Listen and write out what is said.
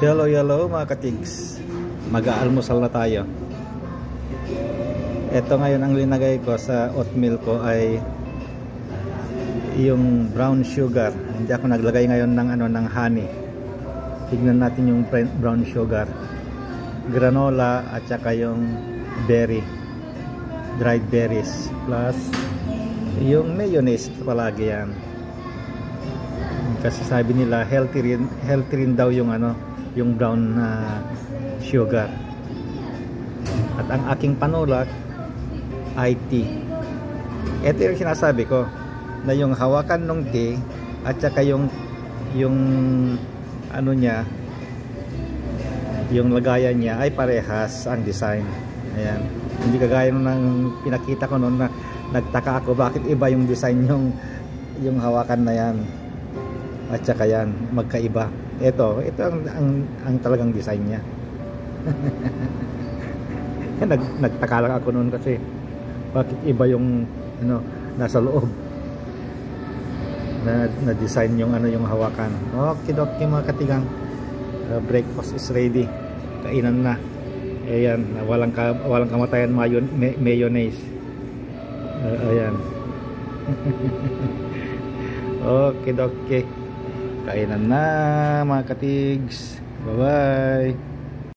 Hello, hello mga katigs. Mag-aalmusal na tayo. Ito ngayon ang linagay ko sa oatmeal ko ay yung brown sugar. Hindi ako naglagay ngayon ng honey. Tignan natin yung brown sugar, granola at saka yung berry, dried berries, plus yung mayonnaise palagi yan. Kasi sabi nila healthy rin daw yung yung brown sugar. At ang aking panulak ay tea. Ito yung sinasabi ko, na yung hawakan ng tea at saka yung ano niya, yung lagayan niya ay parehas ang design. Ayan. Hindi kagaya ng pinakita ko noon na nagtaka ako bakit iba yung design yung hawakan na yan at saka yan magkaiba. Ito ang talagang design niya. Nagtaka lang ako noon kasi bakit iba yung nasa loob na design yung yung hawakan. Okay mga katigang, breakfast is ready. Kainan na. Ayan, walang kamatayan mayonnaise. Ayan. Okay. Kainan na mga katigs. Bye bye.